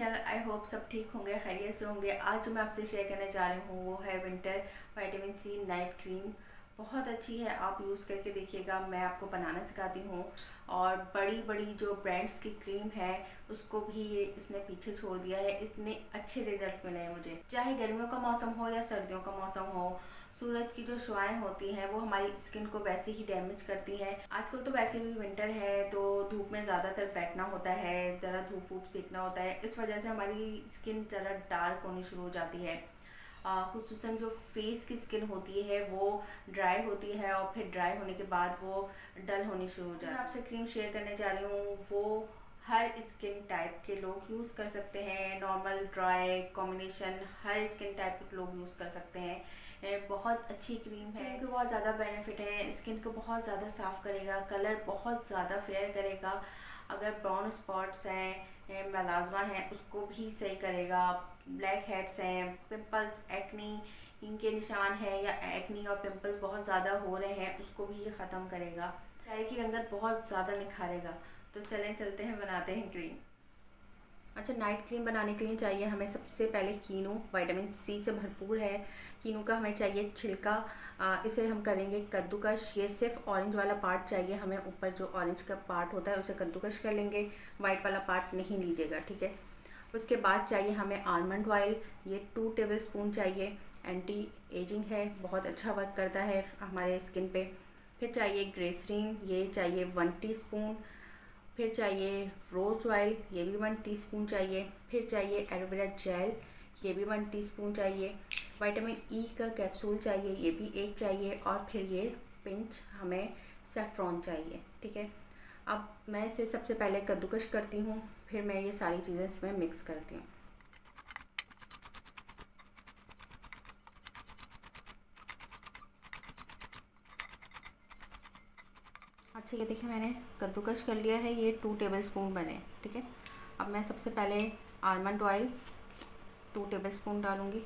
Channel. I hope सब ठीक होंगे, खैरियत से होंगे। आज जो मैं आपसे शेयर करने जा रही हूँ वो है winter vitamin C night cream. बहुत अच्छी है, आप यूज़ करके देखिएगा। मैं आपको बनाना सिखाती हूँ और बड़ी बड़ी जो ब्रांड्स की क्रीम है उसको भी ये इसने पीछे छोड़ दिया है। इतने अच्छे रिजल्ट मिले हैं मुझे। चाहे गर्मियों का मौसम हो या सर्दियों का मौसम हो, सूरज की जो शुआएं होती हैं वो हमारी स्किन को वैसे ही डैमेज करती हैं। आजकल तो वैसे भी विंटर है तो धूप में ज़्यादातर बैठना होता है, ज़रा धूप वूप सेकना होता है। इस वजह से हमारी स्किन ज़रा डार्क होनी शुरू हो जाती है। खुसूसन जो फेस की स्किन होती है वो ड्राई होती है और फिर ड्राई होने के बाद वो डल होनी शुरू हो जाती है। मैं आपसे क्रीम शेयर करने जा रही हूँ वो हर स्किन टाइप के लोग यूज़ कर सकते हैं। नॉर्मल ड्राई कॉम्बिनेशन हर स्किन टाइप के लोग यूज़ कर सकते हैं। बहुत अच्छी क्रीम है। स्किन के बहुत ज़्यादा बेनिफिट है। स्किन को बहुत ज़्यादा साफ़ करेगा, कलर बहुत ज़्यादा फेयर करेगा। अगर ब्राउन स्पॉट्स हैं, मेलाज़्मा है, उसको भी सही करेगा। ब्लैक हेड्स हैं, पिंपल्स, एक्नी, इनके निशान है या एक्नी और पिंपल्स बहुत ज़्यादा हो रहे हैं, उसको भी ये ख़त्म करेगा। चेहरे की रंगत बहुत ज़्यादा निखारेगा। तो चलें चलते हैं, बनाते हैं क्रीम। अच्छा, नाइट क्रीम बनाने के लिए चाहिए हमें सबसे पहले कीनू। विटामिन सी से भरपूर है। कीनू का हमें चाहिए छिलका। इसे हम करेंगे कद्दूकश। ये सिर्फ ऑरेंज वाला पार्ट चाहिए हमें, ऊपर जो ऑरेंज का पार्ट होता है उसे कद्दूकश कर लेंगे। वाइट वाला पार्ट नहीं लीजिएगा, ठीक है। उसके बाद चाहिए हमें आलमंड ऑयल। ये 2 टेबल स्पून चाहिए। एंटी एजिंग है, बहुत अच्छा वर्क करता है हमारे स्किन पे। फिर चाहिए ग्लिसरीन, ये चाहिए 1 टीस्पून। फिर चाहिए रोज़ ऑयल, ये भी 1 टीस्पून चाहिए। फिर चाहिए एलोवेरा जेल, ये भी 1 टीस्पून चाहिए। विटामिन ई का कैप्सूल चाहिए, ये भी 1 चाहिए। और फिर ये पिंच हमें सेफ्रॉन चाहिए, ठीक है। अब मैं इसे सबसे पहले कद्दूकश करती हूँ, फिर मैं ये सारी चीज़ें इसमें मिक्स करती हूँ। अच्छा, ये देखिए मैंने कद्दूकश कर लिया है। ये 2 टेबल स्पून बने, ठीक है। अब मैं सबसे पहले आलमंड ऑयल 2 टेबल स्पून डालूँगी।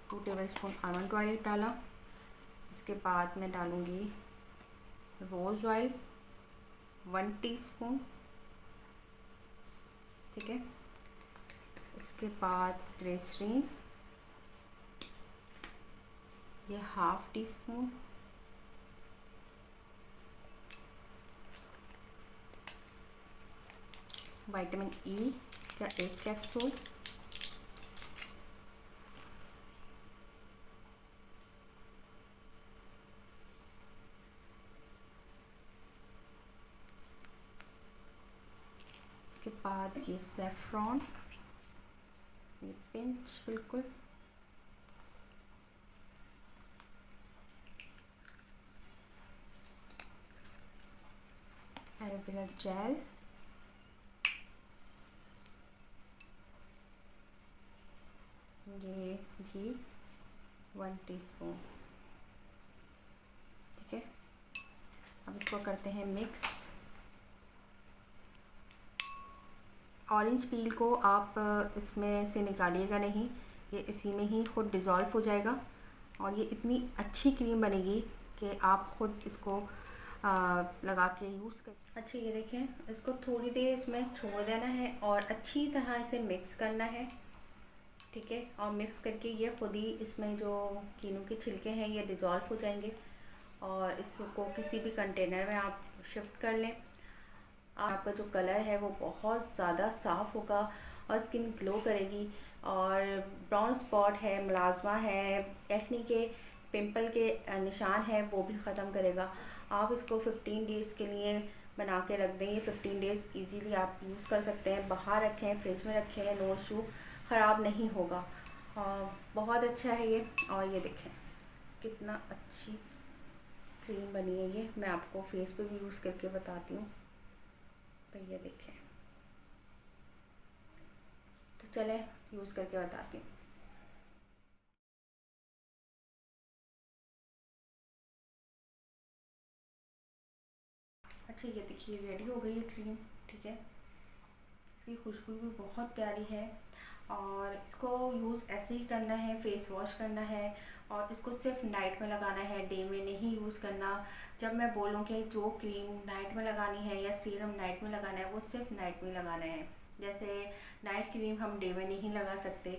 2 टेबल स्पून आलमंड ऑयल डाला। इसके बाद मैं डालूँगी रोज़ ऑयल 1 टीस्पून, ठीक है। इसके बाद ग्लिसरीन, ये 1/2 टीस्पून। विटामिन ई का 1 कैप्सूल। इसके बाद ये सेफ्रॉन, ये पिंच बिल्कुल। एलोवेरा जेल, ये भी 1 टीस्पून, ठीक है। अब इसको करते हैं मिक्स। ऑरेंज पील को आप इसमें से निकालिएगा नहीं, ये इसी में ही खुद डिज़ोल्व हो जाएगा और ये इतनी अच्छी क्रीम बनेगी कि आप खुद इसको लगा के यूज़ कर। अच्छा, ये देखें, इसको थोड़ी देर इसमें छोड़ देना है और अच्छी तरह इसे मिक्स करना है, ठीक है। और मिक्स करके ये खुद ही इसमें जो कीनू के छिलके हैं ये डिज़ोल्व हो जाएंगे और इसको किसी भी कंटेनर में आप शिफ्ट कर लें। आपका जो कलर है वो बहुत ज़्यादा साफ़ होगा और स्किन ग्लो करेगी। और ब्राउन स्पॉट है, मेलाज़्मा है, एक्नी के पिंपल के निशान हैं, वो भी ख़त्म करेगा। आप इसको 15 डेज़ के लिए बना के रख दें। ये 15 डेज़ इजीली आप यूज़ कर सकते हैं। बाहर रखें, फ्रिज में रखें, नो इशू, ख़राब नहीं होगा। बहुत अच्छा है ये। और ये देखें कितना अच्छी क्रीम बनी है। ये मैं आपको फेस पे भी यूज़ करके बताती हूँ। तो ये देखें, तो चलें यूज़ करके बताती हूँ। अच्छा, ये देखिए रेडी हो गई है क्रीम, ठीक है। इसकी खुशबू भी बहुत प्यारी है और इसको यूज़ ऐसे ही करना है, फेस वॉश करना है और इसको सिर्फ नाइट में लगाना है, डे में नहीं यूज़ यूज़ करना। जब मैं बोलूँ कि जो क्रीम नाइट में लगानी है या सीरम नाइट में लगाना है, वो सिर्फ नाइट में लगाना है। जैसे नाइट क्रीम हम डे में नहीं लगा सकते,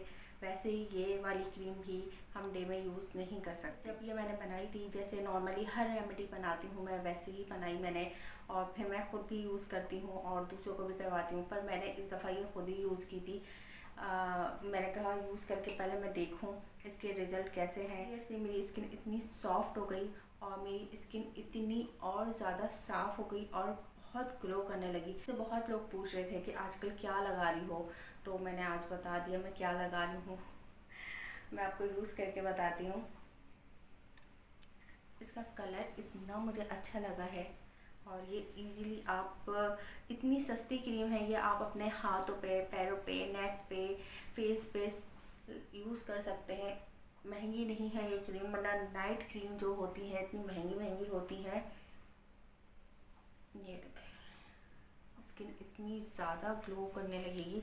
वैसे ही ये वाली क्रीम भी हम डे में यूज़ नहीं कर सकते। जब ये मैंने बनाई थी, जैसे नॉर्मली हर रेमेडी बनाती हूँ मैं, वैसे ही बनाई मैंने, और फिर मैं ख़ुद भी यूज़ करती हूँ और दूसरों को भी करवाती हूँ। पर मैंने इस दफ़ा ये ख़ुद ही यूज़ की थी। मैंने कहा यूज़ करके पहले मैं देखूँ इसके रिज़ल्ट कैसे हैं। इसलिए मेरी स्किन इतनी सॉफ्ट हो गई और मेरी स्किन इतनी और ज़्यादा साफ़ हो गई और बहुत ग्लो करने लगी। तो बहुत लोग पूछ रहे थे कि आजकल क्या लगा रही हो, तो मैंने आज बता दिया मैं क्या लगा रही हूँ। मैं आपको यूज़ करके बताती हूँ। इसका कलर इतना मुझे अच्छा लगा है और ये इजीली आप, इतनी सस्ती क्रीम है ये, आप अपने हाथों पे, पैरों पे, नेक पे, फेस पे यूज़ कर सकते हैं। महंगी नहीं है ये क्रीम, वरना नाइट क्रीम जो होती है इतनी महंगी महंगी होती है। ये देखें, स्किन इतनी ज़्यादा ग्लो करने लगेगी।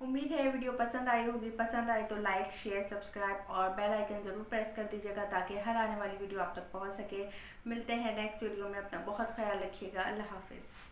उम्मीद है ये वीडियो पसंद आई होगी। पसंद आए तो लाइक, शेयर, सब्सक्राइब और बेल आइकन ज़रूर प्रेस कर दीजिएगा ताकि हर आने वाली वीडियो आप तक पहुंच सके। मिलते हैं नेक्स्ट वीडियो में। अपना बहुत ख्याल रखिएगा। अल्लाह हाफिज़।